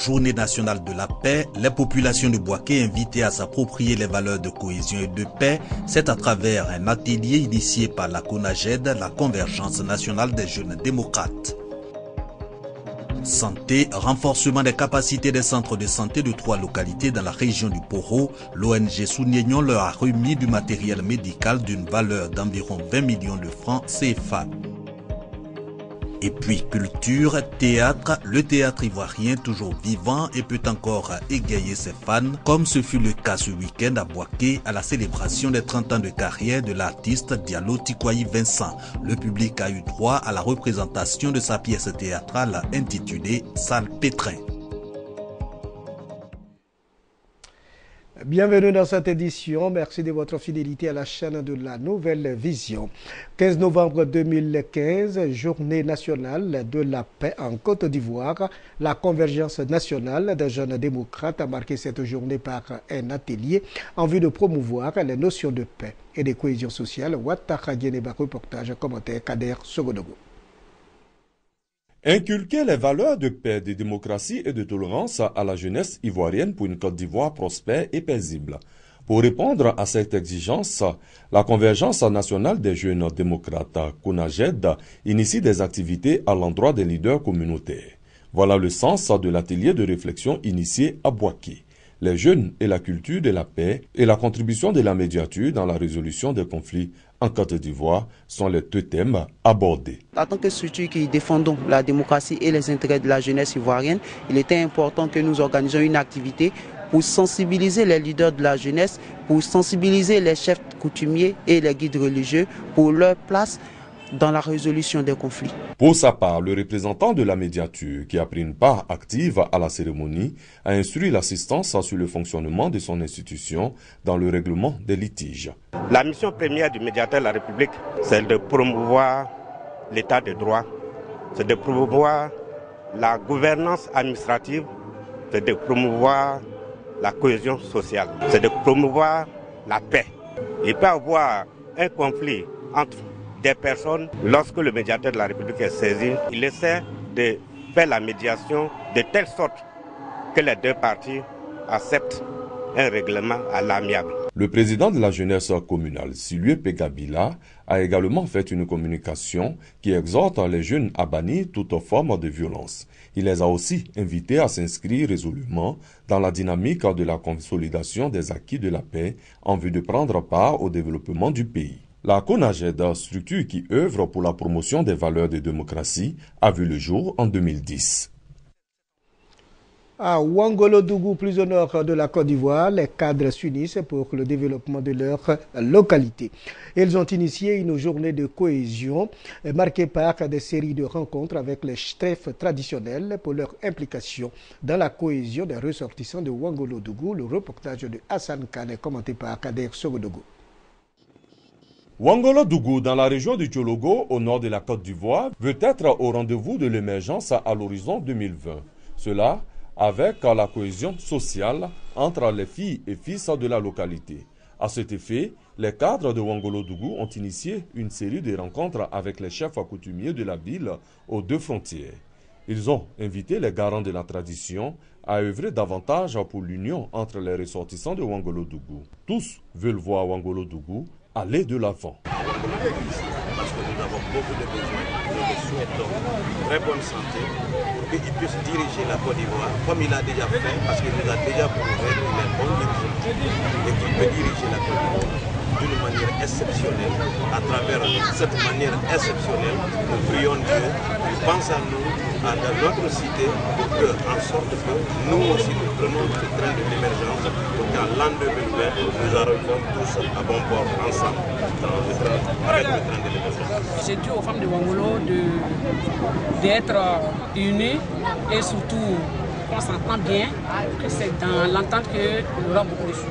journée nationale de la paix, les populations de Bouaké invitées à s'approprier les valeurs de cohésion et de paix, c'est à travers un atelier initié par la CONAGED, la Convergence nationale des jeunes démocrates. Santé, renforcement des capacités des centres de santé de 3 localités dans la région du Poro, l'ONG Souniegnon leur a remis du matériel médical d'une valeur d'environ 20 millions de francs CFA. Et puis culture, théâtre, le théâtre ivoirien toujours vivant et peut encore égayer ses fans, comme ce fut le cas ce week-end à Bouaké à la célébration des 30 ans de carrière de l'artiste Diallo Tikwayi Vincent. Le public a eu droit à la représentation de sa pièce théâtrale intitulée Salle Pétrin. Bienvenue dans cette édition. Merci de votre fidélité à la chaîne de la Nouvelle Vision. 15 novembre 2015, journée nationale de la paix en Côte d'Ivoire. La Convergence nationale des jeunes démocrates a marqué cette journée par un atelier en vue de promouvoir les notions de paix et de cohésion sociale. Ouattara Dieneba, reportage, commentaire Kader Sogodogo. Inculquer les valeurs de paix, de démocratie et de tolérance à la jeunesse ivoirienne pour une Côte d'Ivoire prospère et paisible. Pour répondre à cette exigence, la Convergence nationale des jeunes démocrates, CONAGED, initie des activités à l'endroit des leaders communautaires. Voilà le sens de l'atelier de réflexion initié à Bouaké. Les jeunes et la culture de la paix et la contribution de la médiature dans la résolution des conflits en Côte d'Ivoire sont les 2 thèmes abordés. En tant que structure qui défendons la démocratie et les intérêts de la jeunesse ivoirienne, il était important que nous organisions une activité pour sensibiliser les leaders de la jeunesse, pour sensibiliser les chefs coutumiers et les guides religieux pour leur place dans la résolution des conflits. Pour sa part, le représentant de la médiature, qui a pris une part active à la cérémonie, a instruit l'assistance sur le fonctionnement de son institution dans le règlement des litiges. La mission première du médiateur de la République, c'est de promouvoir l'état de droit, c'est de promouvoir la gouvernance administrative, c'est de promouvoir la cohésion sociale, c'est de promouvoir la paix. Il peut y avoir un conflit entre des personnes, lorsque le médiateur de la République est saisi, il essaie de faire la médiation de telle sorte que les 2 parties acceptent un règlement à l'amiable. Le président de la jeunesse communale, Silue Pegabila, a également fait une communication qui exhorte les jeunes à bannir toute forme de violence. Il les a aussi invités à s'inscrire résolument dans la dynamique de la consolidation des acquis de la paix en vue de prendre part au développement du pays. La CONAGED, structure qui œuvre pour la promotion des valeurs de démocratie, a vu le jour en 2010. À Ouangolodougou, plus au nord de la Côte d'Ivoire, les cadres s'unissent pour le développement de leur localité. Ils ont initié une journée de cohésion marquée par des séries de rencontres avec les chefs traditionnels pour leur implication dans la cohésion des ressortissants de Ouangolodougou. Le reportage de Hassan Kane commenté par Kader Sogodogo. Ouangolodougou, dans la région du Tchologo, au nord de la Côte d'Ivoire, veut être au rendez-vous de l'émergence à l'horizon 2020. Cela avec la cohésion sociale entre les filles et fils de la localité. À cet effet, les cadres de Ouangolodougou ont initié une série de rencontres avec les chefs coutumiers de la ville aux 2 frontières. Ils ont invité les garants de la tradition à œuvrer davantage pour l'union entre les ressortissants de Ouangolodougou. Tous veulent voir Ouangolodougou aller de l'avant. Parce que nous avons beaucoup de besoins, nous le souhaitons très bonne santé pour qu'il puisse diriger la Côte d'Ivoire comme il a déjà fait, parce qu'il nous a déjà prouvé qu'il est bon dirigeant et qu'il peut diriger la Côte d'Ivoire d'une manière exceptionnelle. À travers cette manière exceptionnelle, nous prions Dieu, il pense à nous, à notre cité, pour que, en sorte que nous aussi nous prenons le train de l'émergence pour qu'en l'an 2020, nous arrivions tous à bon port ensemble avec le train de l'émergence. C'est dû aux femmes de Ouangolo d'être unies et surtout qu'on s'entend bien, que c'est dans l'entente qu'il y aura beaucoup de choses.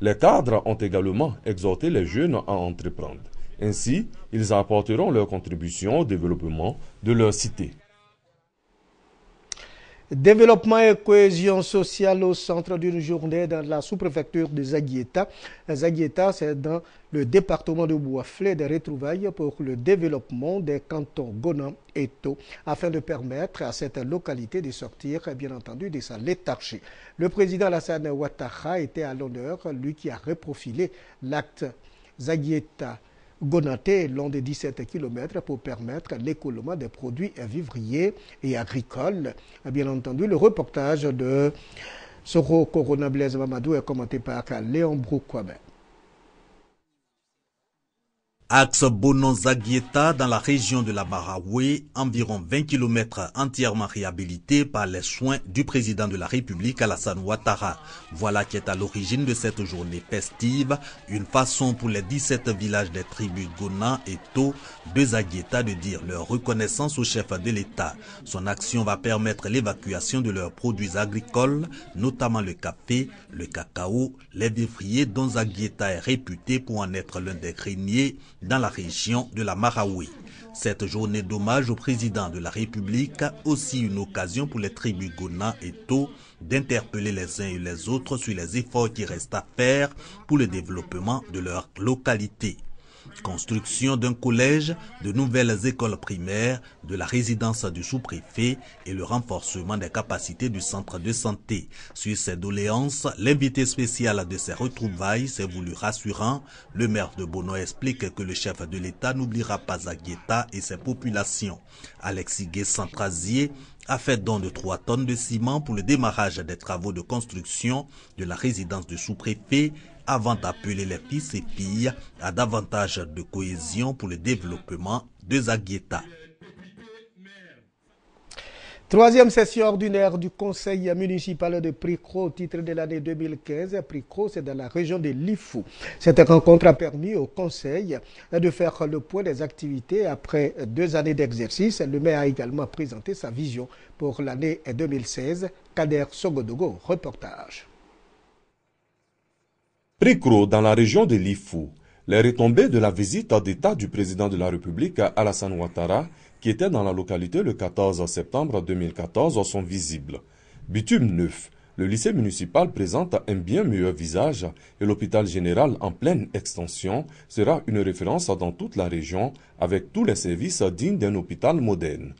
Les cadres ont également exhorté les jeunes à entreprendre. Ainsi, ils apporteront leur contribution au développement de leur cité. Développement et cohésion sociale au centre d'une journée dans la sous-préfecture de Zaguiéta. Zaguiéta, c'est dans le département de Bouaflé, des retrouvailles pour le développement des cantons Gonan et Tau, afin de permettre à cette localité de sortir, bien entendu, de sa léthargie. Le président Alassane Ouattara était à l'honneur, lui qui a reprofilé l'acte Zaguiéta Gonaté long de 17 km pour permettre l'écoulement des produits vivriers et agricoles. Bien entendu, le reportage de Soro Corona Blaise Mamadou est commenté par Léon Broukwame. Axe Bonon-Zaguiéta dans la région de la Maraoué, environ 20 km entièrement réhabilités par les soins du président de la République Alassane Ouattara. Voilà qui est à l'origine de cette journée festive, une façon pour les 17 villages des tribus Gonan et Tau de Zaguiéta de dire leur reconnaissance au chef de l'État. Son action va permettre l'évacuation de leurs produits agricoles, notamment le café, le cacao, les vivriers dont Zaguiéta est réputé pour en être l'un des greniers dans la région de la Maraoué. Cette journée d'hommage au président de la République, aussi une occasion pour les tribus Gonan et Tau d'interpeller les uns et les autres sur les efforts qui restent à faire pour le développement de leur localité. Construction d'un collège, de nouvelles écoles primaires, de la résidence du sous-préfet et le renforcement des capacités du centre de santé. Sur ces doléances, l'invité spécial de ces retrouvailles s'est voulu rassurant. Le maire de Bono explique que le chef de l'État n'oubliera pas Zaguiéta et ses populations. Alexis Gué-Centrasier a fait don de 3 tonnes de ciment pour le démarrage des travaux de construction de la résidence du sous-préfet avant d'appeler les fils et filles à davantage de cohésion pour le développement de Zaguiéta. Troisième session ordinaire du conseil municipal de Pricro au titre de l'année 2015. Pricro, c'est dans la région de Lifou. Cette rencontre a permis au conseil de faire le point des activités après 2 années d'exercice. Le maire a également présenté sa vision pour l'année 2016. Kader Sogodogo, reportage. Pricro, dans la région de Lifou. Les retombées de la visite d'État du président de la République, Alassane Ouattara, qui était dans la localité le 14 septembre 2014, sont visibles. Bitume neuf, le lycée municipal présente un bien meilleur visage et l'hôpital général en pleine extension sera une référence dans toute la région avec tous les services dignes d'un hôpital moderne.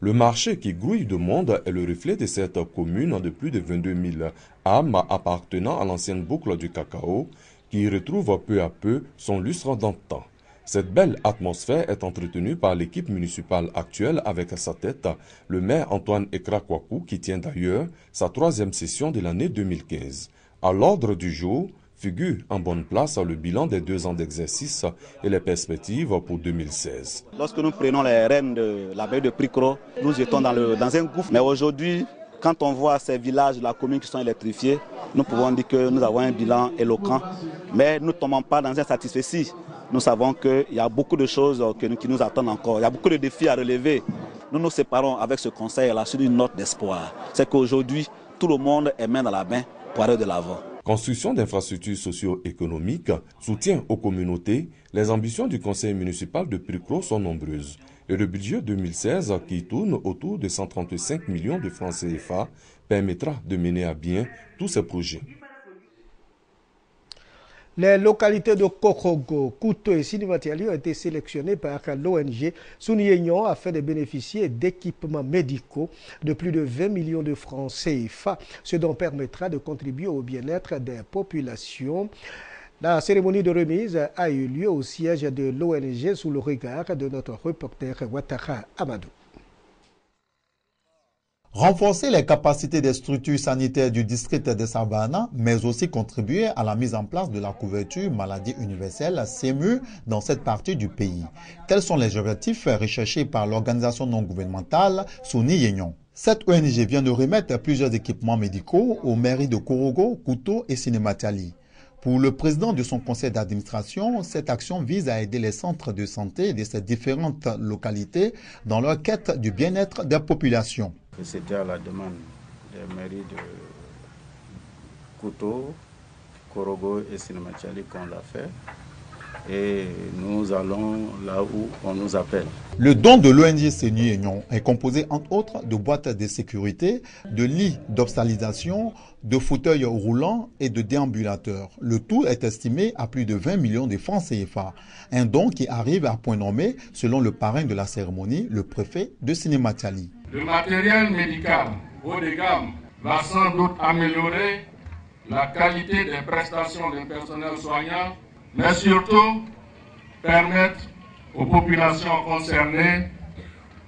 Le marché qui grouille de monde est le reflet de cette commune de plus de 22 000 âmes appartenant à l'ancienne boucle du cacao qui retrouve peu à peu son lustre d'antan. Cette belle atmosphère est entretenue par l'équipe municipale actuelle avec à sa tête le maire Antoine Ekrakwakou qui tient d'ailleurs sa 3e session de l'année 2015. À l'ordre du jour figure en bonne place le bilan des 2 ans d'exercice et les perspectives pour 2016. Lorsque nous prenons les rênes de la baie de Pricro, nous étions dans un gouffre. Mais aujourd'hui, quand on voit ces villages de la commune qui sont électrifiés, nous pouvons dire que nous avons un bilan éloquent. Mais nous ne tombons pas dans un satisfait. Nous savons qu'il y a beaucoup de choses qui nous attendent encore. Il y a beaucoup de défis à relever. Nous nous séparons avec ce conseil-là sur une note d'espoir. C'est qu'aujourd'hui, tout le monde est main dans la main pour aller de l'avant. Construction d'infrastructures socio-économiques, soutien aux communautés, les ambitions du conseil municipal de Pricro sont nombreuses. Et le budget 2016, qui tourne autour de 135 millions de francs CFA, permettra de mener à bien tous ces projets. Les localités de Korogo, Kouto et Sinimatiali ont été sélectionnées par l'ONG Souniénion afin de bénéficier d'équipements médicaux de plus de 20 millions de francs CFA, ce dont permettra de contribuer au bien-être des populations. La cérémonie de remise a eu lieu au siège de l'ONG sous le regard de notre reporter Ouattara Amadou. Renforcer les capacités des structures sanitaires du district de Savannah, mais aussi contribuer à la mise en place de la couverture maladie universelle CMU dans cette partie du pays. Tels sont les objectifs recherchés par l'organisation non gouvernementale Souniénion. Cette ONG vient de remettre plusieurs équipements médicaux aux mairies de Korogo, Kouto et Sinimatiali. Pour le président de son conseil d'administration, cette action vise à aider les centres de santé de ces différentes localités dans leur quête du bien-être des populations. C'était à la demande des mairies de Kouto, Korogo et Sinimatiali qu'on l'a fait. et nous allons là où on nous appelle. Le don de l'ONG Seigneur Aignon est composé entre autres de boîtes de sécurité, de lits d'hospitalisation, de fauteuils roulants et de déambulateurs. Le tout est estimé à plus de 20 millions de francs CFA. Un don qui arrive à point nommé selon le parrain de la cérémonie, le préfet de Sénématiali. Le matériel médical haut de gamme va sans doute améliorer la qualité des prestations des personnels soignants, mais surtout permettre aux populations concernées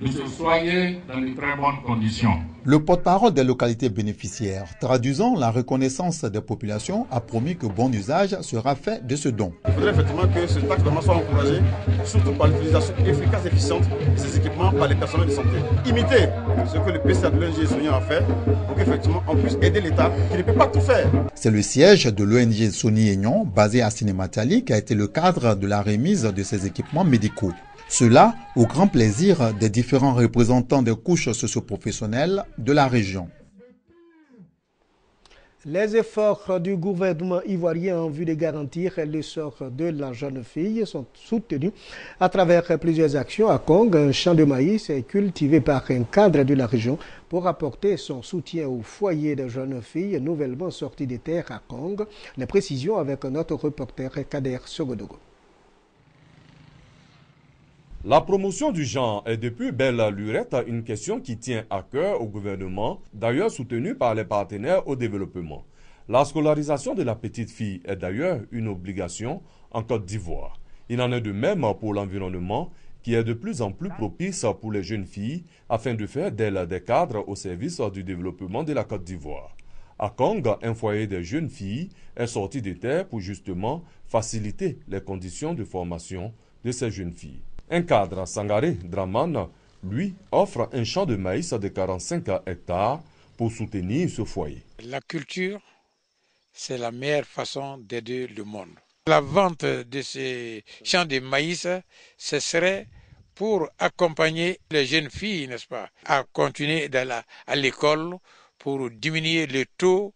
de se soigner dans de très bonnes conditions. Le porte-parole des localités bénéficiaires, traduisant la reconnaissance des populations, a promis que bon usage sera fait de ce don. Il faudrait effectivement que ce taxe vraiment soit encouragé, surtout par l'utilisation efficace et efficiente de ces équipements par les personnels de santé. Imiter ce que le PCA de l'ONG Seigneur a fait pour qu'effectivement on puisse aider l'État qui ne peut pas tout faire. C'est le siège de l'ONG Seigneur Aignon, basé à Sénématiali, qui a été le cadre de la remise de ces équipements médicaux. Cela au grand plaisir des différents représentants des couches socioprofessionnelles de la région. Les efforts du gouvernement ivoirien en vue de garantir le sort de la jeune fille sont soutenus à travers plusieurs actions. À Kong, un champ de maïs est cultivé par un cadre de la région pour apporter son soutien au foyer de jeunes filles nouvellement sorties des terres à Kong. Les précisions avec notre reporter Kader Sogodogo. La promotion du genre est depuis belle lurette une question qui tient à cœur au gouvernement, d'ailleurs soutenue par les partenaires au développement. La scolarisation de la petite fille est d'ailleurs une obligation en Côte d'Ivoire. Il en est de même pour l'environnement qui est de plus en plus propice pour les jeunes filles afin de faire d'elles des cadres au service du développement de la Côte d'Ivoire. À Kong, un foyer des jeunes filles est sorti de terre pour justement faciliter les conditions de formation de ces jeunes filles. Un cadre, Sangaré Draman, lui, offre un champ de maïs de 45 hectares pour soutenir ce foyer. La culture, c'est la meilleure façon d'aider le monde. La vente de ces champs de maïs, ce serait pour accompagner les jeunes filles, n'est-ce pas, à continuer à l'école pour diminuer le taux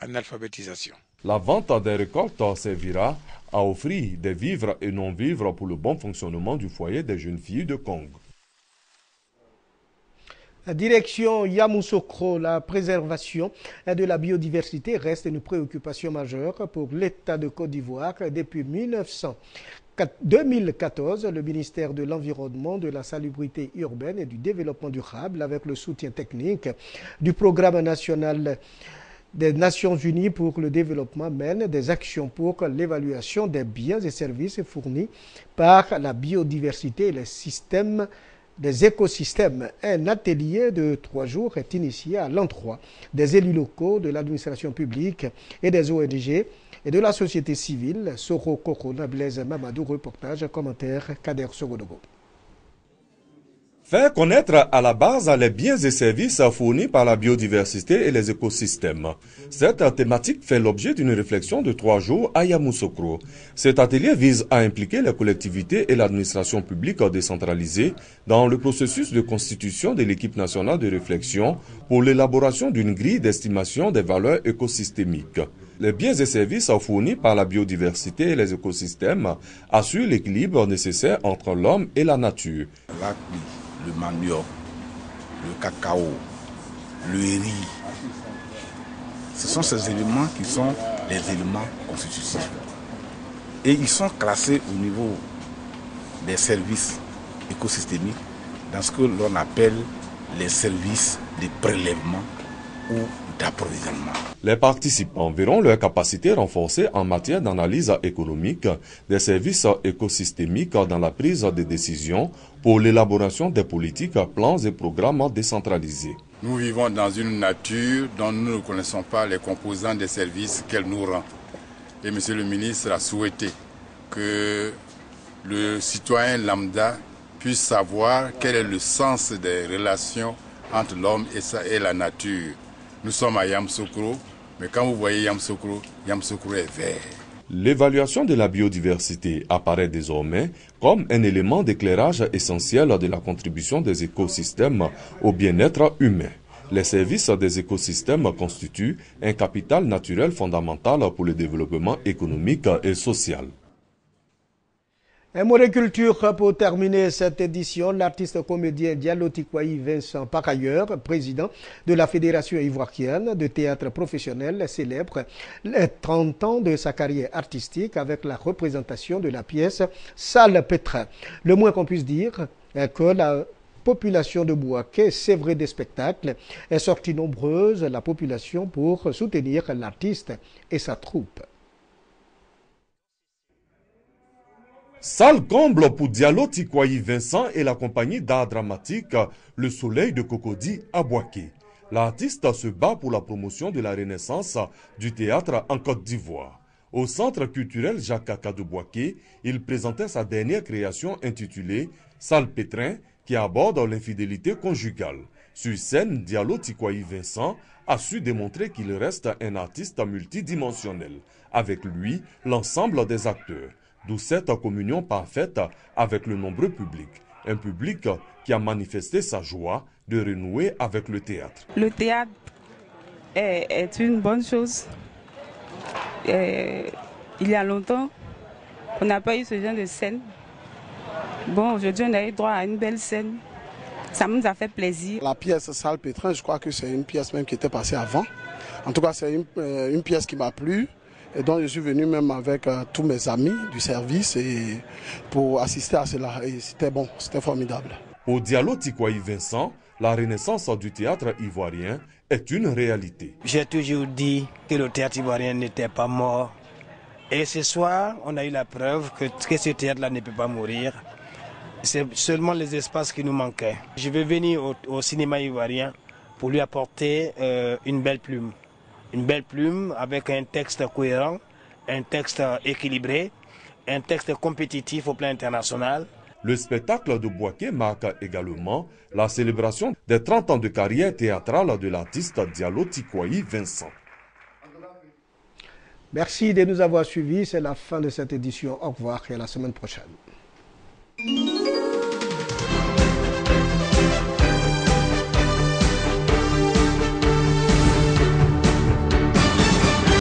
d'analphabétisation. La vente des récoltes servira à offrir des vivres et non-vivres pour le bon fonctionnement du foyer des jeunes filles de Kong. Direction Yamoussoukro, la préservation de la biodiversité reste une préoccupation majeure pour l'État de Côte d'Ivoire. Depuis 2014, le ministère de l'Environnement, de la Salubrité urbaine et du Développement durable, avec le soutien technique du Programme national des Nations Unies pour le développement, mène des actions pour l'évaluation des biens et services fournis par la biodiversité et les systèmes des écosystèmes. Un atelier de 3 jours est initié à l'endroit des élus locaux, de l'administration publique et des ONG et de la société civile. Soro Kokona, Blaise Mamadou, reportage, commentaire, Kader Sogodogo. Faire connaître à la base les biens et services fournis par la biodiversité et les écosystèmes. Cette thématique fait l'objet d'une réflexion de 3 jours à Yamoussoukro. Cet atelier vise à impliquer les collectivités et l'administration publique décentralisée dans le processus de constitution de l'équipe nationale de réflexion pour l'élaboration d'une grille d'estimation des valeurs écosystémiques. Les biens et services fournis par la biodiversité et les écosystèmes assurent l'équilibre nécessaire entre l'homme et la nature. Le manioc, le cacao, le riz. Ce sont ces éléments qui sont les éléments constitutifs. Et ils sont classés au niveau des services écosystémiques dans ce que l'on appelle les services de prélèvement ou d'approvisionnement. Les participants verront leur capacité renforcée en matière d'analyse économique des services écosystémiques dans la prise de décisions pour l'élaboration des politiques, plans et programmes décentralisés. Nous vivons dans une nature dont nous ne connaissons pas les composants des services qu'elle nous rend. Et M. le ministre a souhaité que le citoyen lambda puisse savoir quel est le sens des relations entre l'homme et la nature. Nous sommes à Yamoussoukro, mais quand vous voyez Yamoussoukro, Yamoussoukro est vert. L'évaluation de la biodiversité apparaît désormais comme un élément d'éclairage essentiel de la contribution des écosystèmes au bien-être humain. Les services des écosystèmes constituent un capital naturel fondamental pour le développement économique et social. Un mot de culture pour terminer cette édition. L'artiste comédien Diallo Tikwayi Vincent, par ailleurs président de la Fédération ivoirienne de théâtre professionnel, célèbre les 30 ans de sa carrière artistique avec la représentation de la pièce Salpêtrin. Le moins qu'on puisse dire est que la population de Bouaké, sévrée des spectacles, est sortie nombreuse, la population, pour soutenir l'artiste et sa troupe. Salle comble pour Diallo Tikwayi Vincent et la compagnie d'art dramatique Le Soleil de Cocody à Bouaké. L'artiste se bat pour la promotion de la renaissance du théâtre en Côte d'Ivoire. Au centre culturel Jacques Kaka de Bouaké, il présentait sa dernière création intitulée Salpêtrin, qui aborde l'infidélité conjugale. Sur scène, Diallo Tikwayi Vincent a su démontrer qu'il reste un artiste multidimensionnel. Avec lui, l'ensemble des acteurs. D'où cette communion parfaite avec le nombreux public. Un public qui a manifesté sa joie de renouer avec le théâtre. Le théâtre est une bonne chose. Il y a longtemps, on n'a pas eu ce genre de scène. Bon, aujourd'hui, on a eu droit à une belle scène. Ça nous a fait plaisir. La pièce Salpêtrin, je crois que c'est une pièce même qui était passée avant. En tout cas, c'est une pièce qui m'a plu. Et donc je suis venu même avec tous mes amis du service et pour assister à cela. Et c'était bon, c'était formidable. Au Diallo Tikwayi Vincent, la renaissance du théâtre ivoirien est une réalité. J'ai toujours dit que le théâtre ivoirien n'était pas mort. Et ce soir, on a eu la preuve que ce théâtre-là ne peut pas mourir. C'est seulement les espaces qui nous manquaient. Je vais venir au cinéma ivoirien pour lui apporter une belle plume. Une belle plume avec un texte cohérent, un texte équilibré, un texte compétitif au plan international. Le spectacle de Bouaké marque également la célébration des 30 ans de carrière théâtrale de l'artiste Diallo Tikwayi Vincent. Merci de nous avoir suivis. C'est la fin de cette édition. Au revoir et à la semaine prochaine.